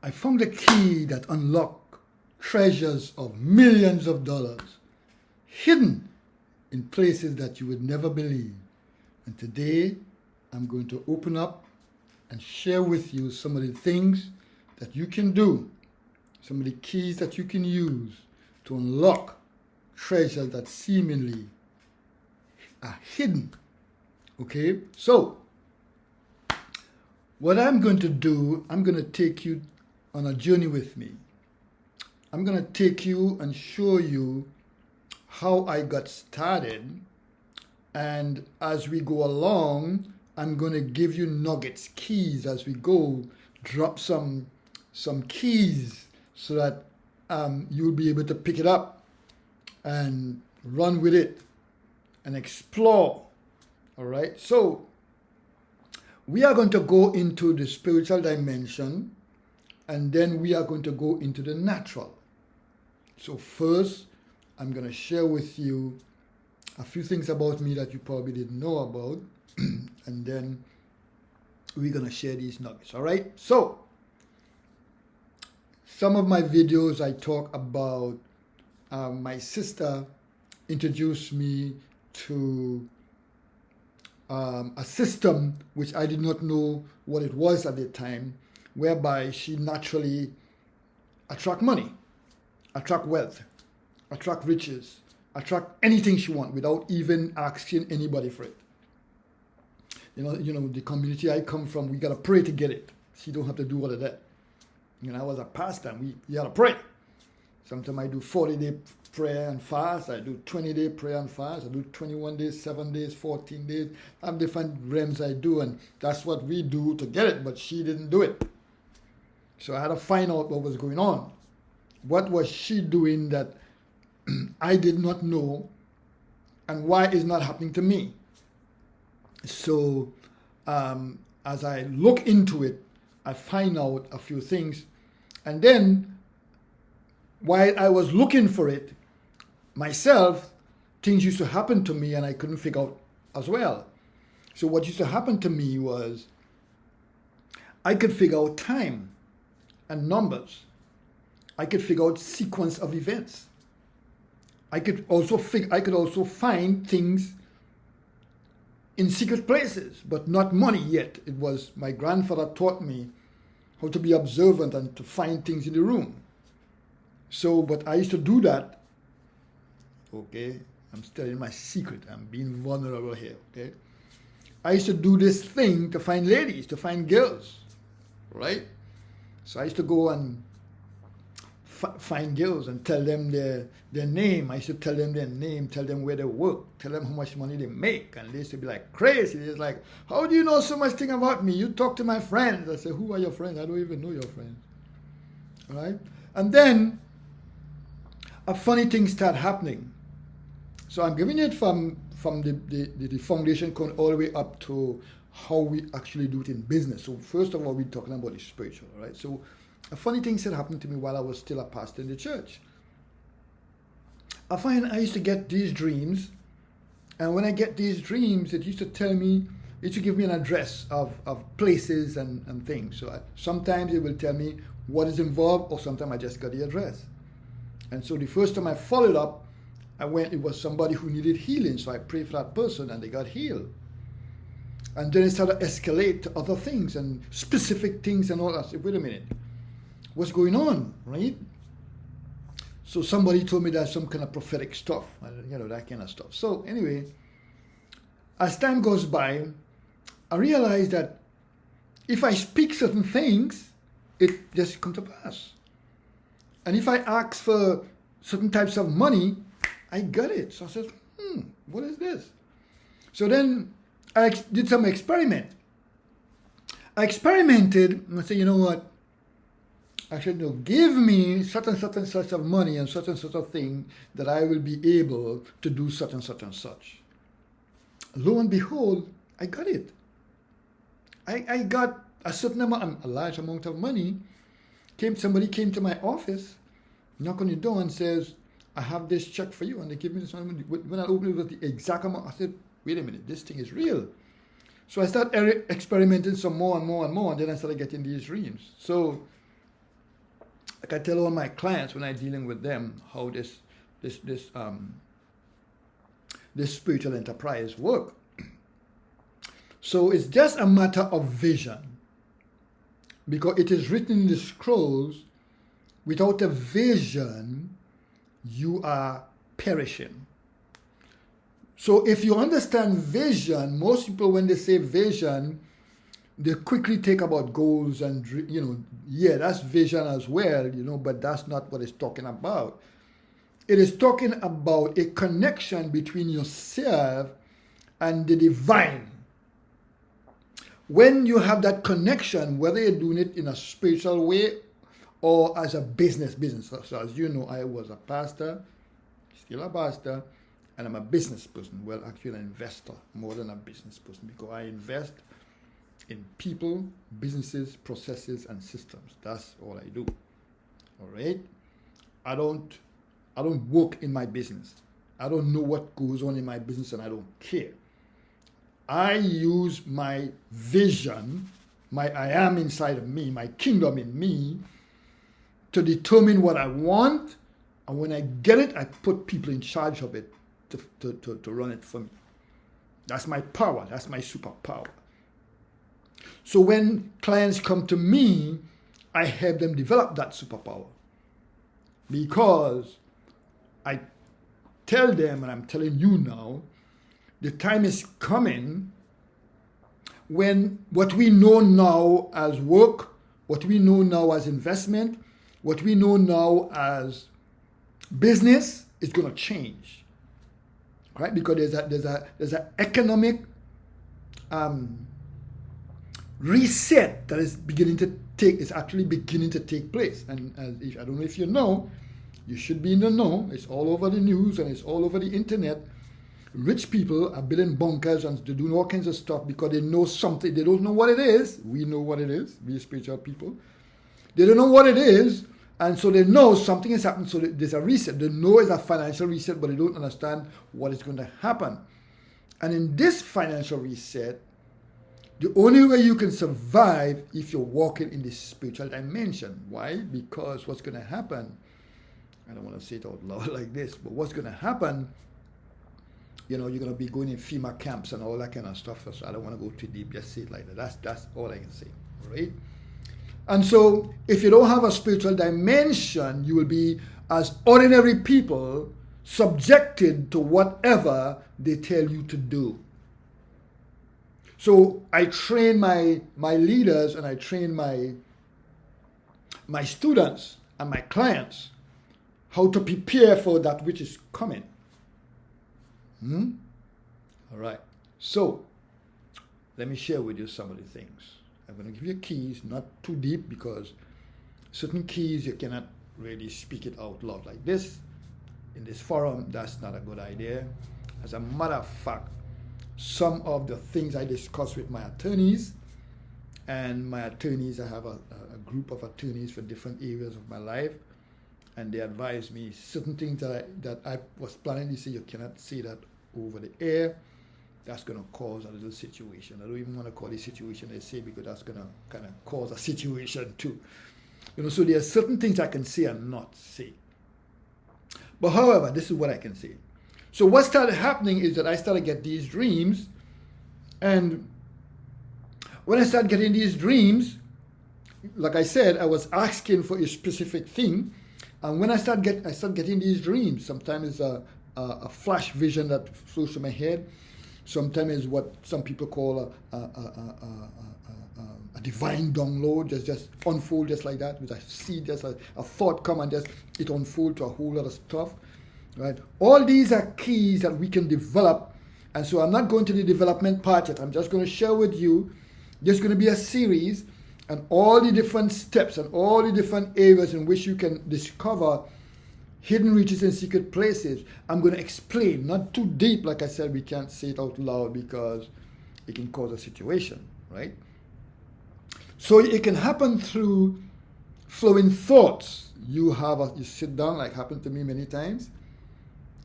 I found a key that unlocked treasures of millions of dollars hidden in places that you would never believe. And today, I'm going to open up and share with you some of the things that you can do, some of the keys that you can use to unlock treasures that seemingly are hidden. Okay, so what I'm going to do, I'm going to take you on a journey with me. I'm going to take you and show you how I got started, and as we go along, I'm going to give you nuggets, keys as we go, drop some keys so that you'll be able to pick it up and run with it and explore. All right, so we are going to go into the spiritual dimension, and then we are going to go into the natural. So first, I'm going to share with you a few things about me that you probably didn't know about, and then we're going to share these nuggets. All right, so some of my videos I talk about my sister introduced me to a system which I did not know what it was at the time, whereby she naturally attract money, attract wealth, attract riches, attract anything she wants without even asking anybody for it. You know, the community I come from, we gotta pray to get it. She don't have to do all of that. You know, I was a pastor, we gotta pray. Sometimes I do 40-day prayer and fast. I do 20-day prayer and fast. I do 21 days, 7 days, 14 days. I have different realms I do, and that's what we do to get it, but she didn't do it. So I had to find out what was going on. What was she doing that I did not know, and why is not happening to me? So as I look into it, I find out a few things, and then while I was looking for it myself, things used to happen to me and I couldn't figure out as well. So what used to happen to me was I could figure out time and numbers. I could figure out sequence of events. I could also find things in secret places, but not money yet. It was my grandfather taught me how to be observant and to find things in the room. So, but I used to do that. Okay, I'm telling my secret. I'm being vulnerable here. Okay, I used to do this thing to find ladies, to find girls, right? So I used to go and find girls and tell them their name. I used to tell them their name, tell them where they work, tell them how much money they make, and they used to be like crazy. It's like, how do you know so much thing about me? You talk to my friends. I say, who are your friends? I don't even know your friends. All right, and then a funny thing start happening. So I'm giving it from the foundation code all the way up to how we actually do it in business. So first of all, we're talking about the spiritual, right? So a funny thing started happening to me while I was still a pastor in the church. I find I used to get these dreams, and when I get these dreams, it used to tell me, it used to give me an address of places and things. So sometimes it will tell me what is involved, or sometimes I just got the address. And so the first time I followed up, it was somebody who needed healing. So I prayed for that person and they got healed. And then it started to escalate to other things and specific things and all that. I said, wait a minute, what's going on, right? So somebody told me there's some kind of prophetic stuff, you know, that kind of stuff. So anyway, as time goes by, I realized that if I speak certain things, it just comes to pass. And if I ask for certain types of money, I got it. So I said, what is this? So then I did some experiment. I experimented and I said, you know what? I said, no, give me such and such of money and such of thing that I will be able to do such and such and such. Lo and behold, I got it. I got a certain amount, a large amount of money. Somebody came to my office, knocked on the door and says, I have this check for you. And they give me this money. When I opened it with the exact amount, I said, wait a minute, this thing is real. So I started experimenting some more and more and more, and then I started getting these dreams. So like I tell all my clients when I'm dealing with them how this spiritual enterprise work. So it's just a matter of vision, because it is written in the scrolls, without a vision, you are perishing. So if you understand vision, most people when they say vision, they quickly take about goals and, yeah, that's vision as well, but that's not what it's talking about. It is talking about a connection between yourself and the divine. When you have that connection, whether you're doing it in a spiritual way or as a business. So as you know, I was a pastor, still a pastor, and I'm a business person. Well, actually an investor more than a business person, because I invest in people, businesses, processes, and systems. That's all I do. All right? I don't work in my business. I don't know what goes on in my business, and I don't care. I use my vision, my I am inside of me, my kingdom in me, to determine what I want, and when I get it, I put people in charge of it to run it for me. That's my power. That's my superpower. So when clients come to me, I help them develop that superpower, because I tell them, and I'm telling you now, the time is coming when what we know now as work, what we know now as investment, what we know now as business is going to change, right? Because there's an economic reset that is actually beginning to take place. And I don't know if you know, you should be in the know. It's all over the news and it's all over the internet. Rich people are building bunkers and they're doing all kinds of stuff because they know something. They don't know what it is. We know what it is. We spiritual people. They don't know what it is. And so they know something has happened. So there's a reset. They know it's a financial reset, but they don't understand what is going to happen. And in this financial reset, the only way you can survive if you're walking in this spiritual dimension. Why? Because what's going to happen, I don't want to say it out loud like this, but what's going to happen, you're going to be going in FEMA camps and all that kind of stuff. So I don't want to go too deep, just say it like that. That's all I can say, all right? And so if you don't have a spiritual dimension, you will be, as ordinary people, subjected to whatever they tell you to do. So I train my leaders and I train my students and my clients how to prepare for that which is coming. All right. So let me share with you some of the things. I'm going to give you keys, not too deep, because certain keys you cannot really speak it out loud like this. In this forum, that's not a good idea. As a matter of fact, some of the things I discuss with my attorneys, and my attorneys, I have a group of attorneys for different areas of my life, and they advise me certain things that I was planning to say, you cannot say that over the air. That's going to cause a little situation. I don't even want to call it situation, they say, because that's going to kind of cause a situation too. So there are certain things I can say and not say. But however, this is what I can say. So what started happening is that I started to get these dreams, and when I started getting these dreams, like I said, I was asking for a specific thing, and when I started getting these dreams, sometimes it's a flash vision that flows through my head, sometimes it's what some people call a divine download, just unfold just like that, with a seed, just a thought come and just it unfold to a whole lot of stuff. Right? All these are keys that we can develop, and so I'm not going to the development part yet. I'm just going to share with you. There's going to be a series, and all the different steps and all the different areas in which you can discover hidden riches and secret places. I'm going to explain, not too deep. Like I said, we can't say it out loud because it can cause a situation, right? So it can happen through flowing thoughts. You sit down, like happened to me many times.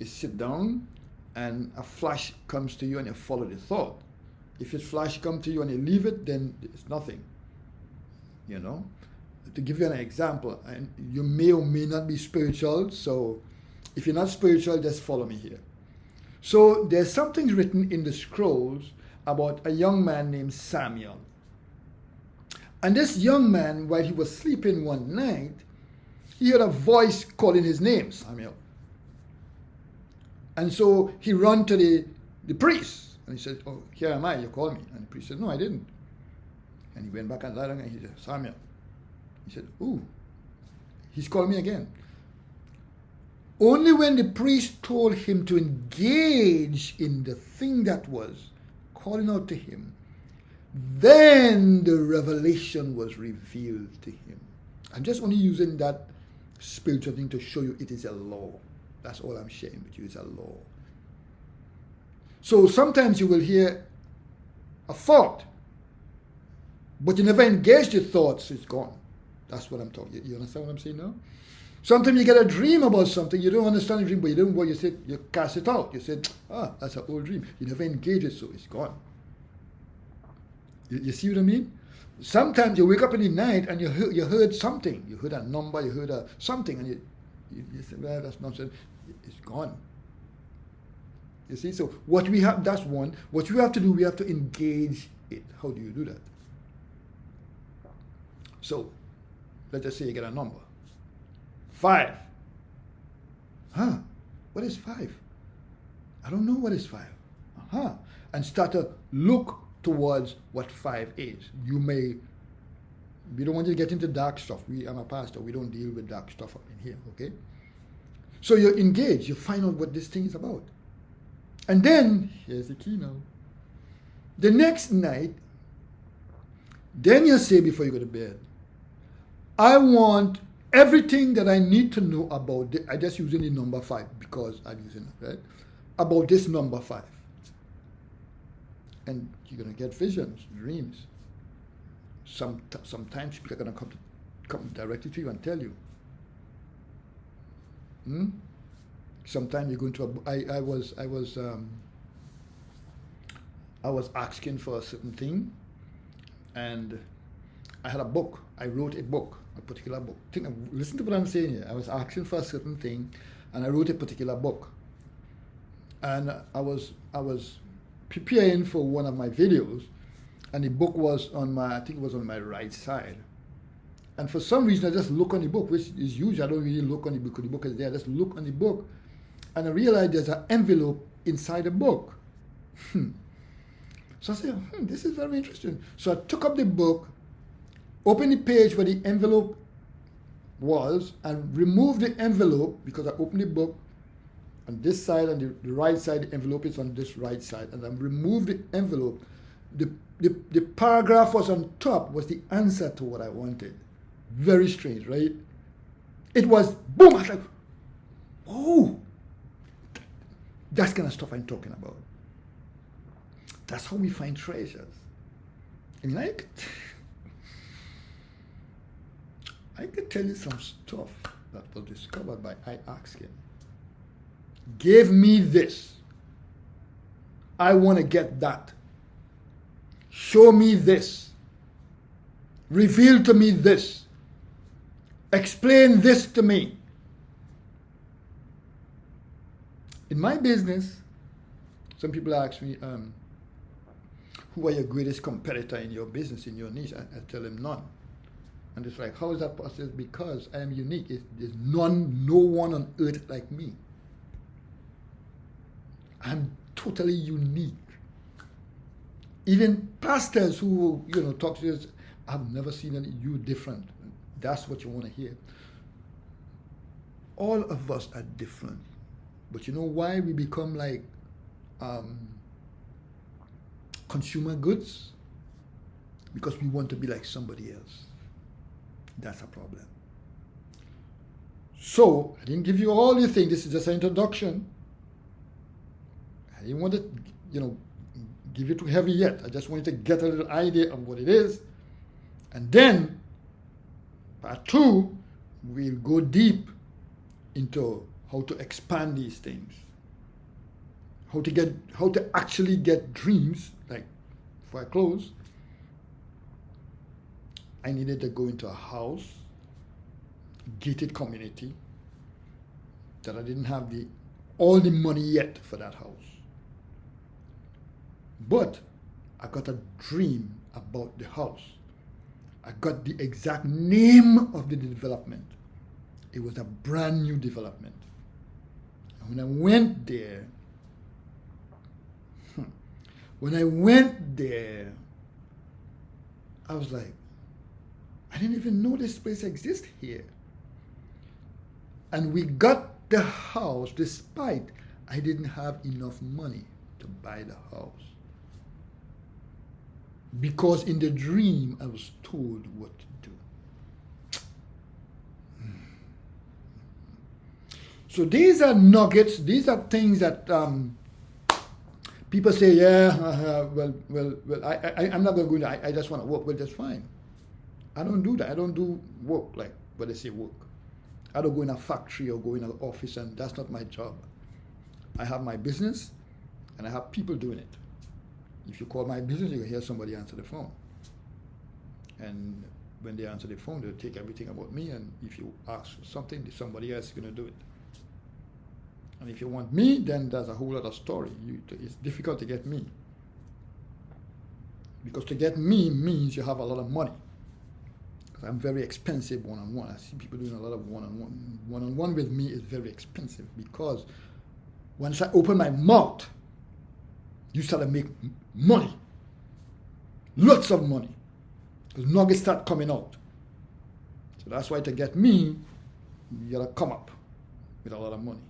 You sit down and a flash comes to you and you follow the thought. If a flash comes to you and you leave it, then it's nothing. to give you an example, and you may or may not be spiritual, so if you're not spiritual, just follow me here. So there's something written in the scrolls about a young man named Samuel. And this young man, while he was sleeping one night, he heard a voice calling his name, Samuel. And so he ran to the priest, and he said, "Oh, here am I, you called me." And the priest said, "No, I didn't." And he went back and lied and he said, "Samuel." He said, "Ooh, he's called me again." Only when the priest told him to engage in the thing that was calling out to him, then the revelation was revealed to him. I'm just only using that spiritual thing to show you it is a law. That's all I'm sharing with you, it's a law. So sometimes you will hear a thought, but you never engage the thoughts, it's gone. That's what I'm talking. You understand what I'm saying now? Sometimes you get a dream about something, you don't understand the dream, but you don't what you said, you cast it out. You said, that's an old dream. You never engage it, so it's gone. You see what I mean? Sometimes you wake up in the night and you heard something. You heard a number, you heard something, and you said, "Well, that's nonsense." It's gone. You see? So what we have, that's one. What we have to do, we have to engage it. How do you do that? So, let's just say you get a number. 5. What is 5? I don't know what is 5. And start to look towards what 5 is. We don't want you to get into dark stuff. I'm a pastor. We don't deal with dark stuff up in here, okay? So you engage. You find out what this thing is about. And then, here's the key now. The next night, then you say before you go to bed, I want everything that I need to know about I just using the number 5 because I'm using it, right? About this number 5. And you're going to get visions, dreams. Sometimes people are going to come directly to you and tell you. Sometimes you're going to. I was asking for a certain thing, and I had a book. I wrote a book, a particular book. Listen to what I'm saying here. I was asking for a certain thing, and I wrote a particular book. And I was preparing for one of my videos, and the book was I think it was on my right side. And for some reason, I just look on the book, which is usually I don't really look on the book. The book is there. I just look on the book, and I realized there's an envelope inside the book. So I said, this is very interesting. So I took up the book, opened the page where the envelope was, and removed the envelope because I opened the book on this side, and the right side, the envelope is on this right side, and I removed the envelope. The paragraph was on top, was the answer to what I wanted. Very strange, right? It was boom. I was like, oh, that's kind of stuff I'm talking about. That's how we find treasures. I mean, I could tell you some stuff that was discovered by I asking. Give me this. I want to get that. Show me this. Reveal to me this. Explain this to me. In my business, some people ask me, who are your greatest competitor in your business, in your niche? I tell them none. And it's like, how is that possible? Because I am unique. There's no one on earth like me. I'm totally unique. Even pastors who talk to us, I've never seen you different. That's what you want to hear. All of us are different. But you know why we become like consumer goods? Because we want to be like somebody else. That's a problem. So, I didn't give you all the things. This is just an introduction. I didn't want to, give it too heavy yet. I just wanted to get a little idea of what it is. And then, part 2, we'll go deep into how to expand these things. How to actually get dreams. Like, before I close, I needed to go into a house gated community, that I didn't have all the money yet for that house. But I got a dream about the house. I got the exact name of the development. It was a brand new development. And when I went there, I was like, I didn't even know this place exists here. And we got the house despite I didn't have enough money to buy the house. Because in the dream, I was told what to do. So these are nuggets. These are things that people say, yeah, I'm not going to go there. I just want to work. Well, that's fine. I don't do that. I don't do work like what they say work. I don't go in a factory or go in an office, and that's not my job. I have my business, and I have people doing it. If you call my business, you'll hear somebody answer the phone. And when they answer the phone, they'll take everything about me, and if you ask for something, somebody else is going to do it. And if you want me, then there's a whole other story. It's difficult to get me. Because to get me means you have a lot of money. Because I'm very expensive one-on-one. I see people doing a lot of one-on-one. One-on-one with me is very expensive because once I open my mouth, you start to make money. Lots of money. Because nuggets start coming out. So that's why to get me, you gotta come up with a lot of money.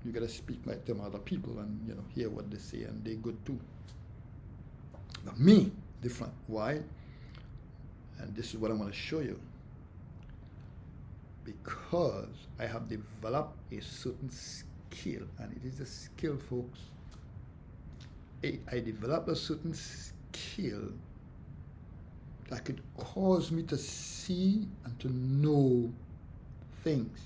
You gotta speak like them other people and hear what they say, and they're good too. But me, different. Why? And this is what I want to show you. Because I have developed a certain skill, and it is a skill, folks. I developed a certain skill that could cause me to see and to know things,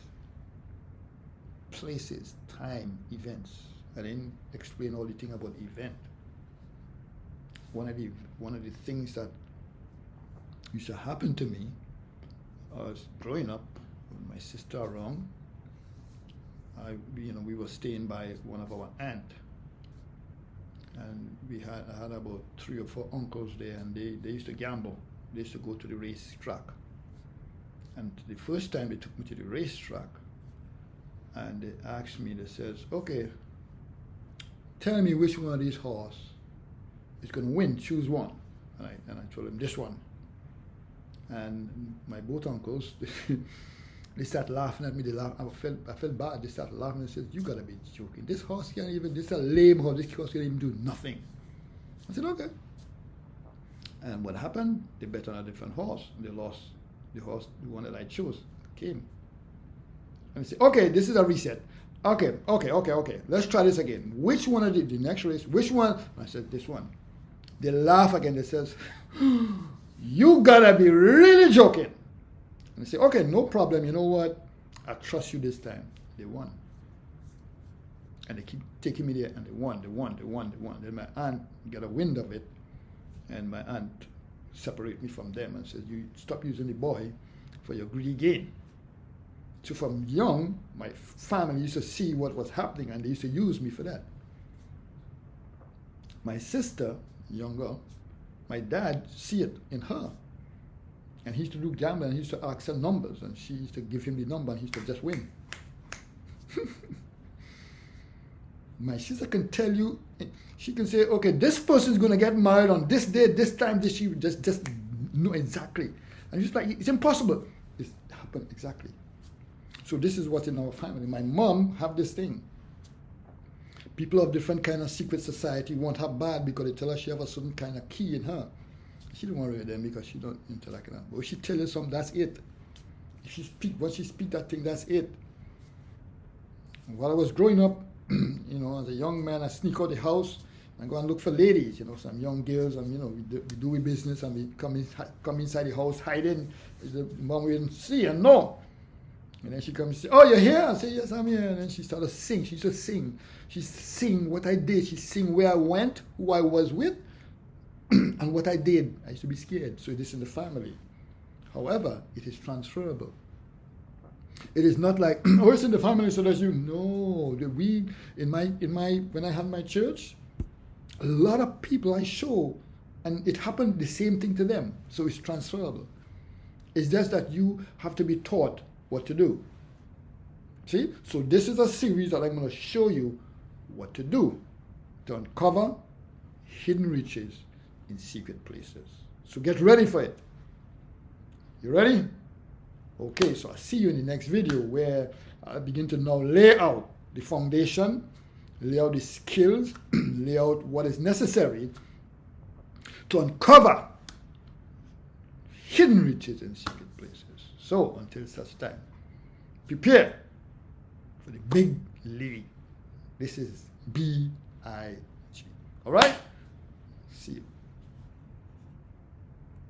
places, time, events. I didn't explain all the thing about event. One of the things that used to happen to me, I was growing up with my sister around. We were staying by one of our aunts. And I had about 3 or 4 uncles there, and they used to gamble. They used to go to the racetrack. And the first time they took me to the racetrack, and they asked me, they says, okay, tell me which one of these horses is going to win, choose one. And I told them this one. And my both uncles, they start laughing at me. They laugh. I felt bad. They start laughing and said, you gotta be joking. This horse can't even, this is a lame horse. This horse can't even do nothing. I said, okay. And what happened? They bet on a different horse. And they lost the horse, the one that I chose, came. And they said, okay, this is a reset. Okay. Let's try this again. Which one of the next race? Which one? And I said, this one. They laugh again. They says, you gotta be really joking. And they say, okay, no problem. You know what? I trust you this time. They won. And they keep taking me there, and they won. Then my aunt got a wind of it, and my aunt separated me from them and said, you stop using the boy for your greedy gain. So from young, my family used to see what was happening, and they used to use me for that. My sister, younger, my dad see it in her. And he used to do gambling, and he used to ask her numbers, and she used to give him the number, and he used to just win. My sister can tell you, she can say, okay, this person's going to get married on this day, this time, this year, just know exactly. And it's like, it's impossible. It happened exactly. So this is what's in our family. My mom have this thing. People of different kind of secret society want her bad because they tell her she have a certain kind of key in her. She don't worry with them because she don't interact with them. But if she tell you something, that's it. Once she speak that thing, that's it. And while I was growing up, as a young man, I sneak out the house and go and look for ladies, some young girls, and we do business, and we come inside the house hiding. The mom wouldn't see and know. And then she comes and say, oh, you're here? I say, yes, I'm here. And then she started to sing. She used to sing. She sing what I did. She sing where I went, who I was with, and what I did. I used to be scared. So this is the family. However, it is transferable. It is not like, oh, it's in the family, so that's you. No, when I had my church, a lot of people I show, and it happened the same thing to them. So it's transferable. It's just that you have to be taught what to do. See? So this is a series that I'm going to show you what to do to uncover hidden riches in secret places. So get ready for it. You ready? Okay, so I'll see you in the next video where I begin to now lay out the foundation, lay out the skills, lay out what is necessary to uncover hidden riches in secret places. So until such time, prepare for the big league. This is BIG. All right? See you.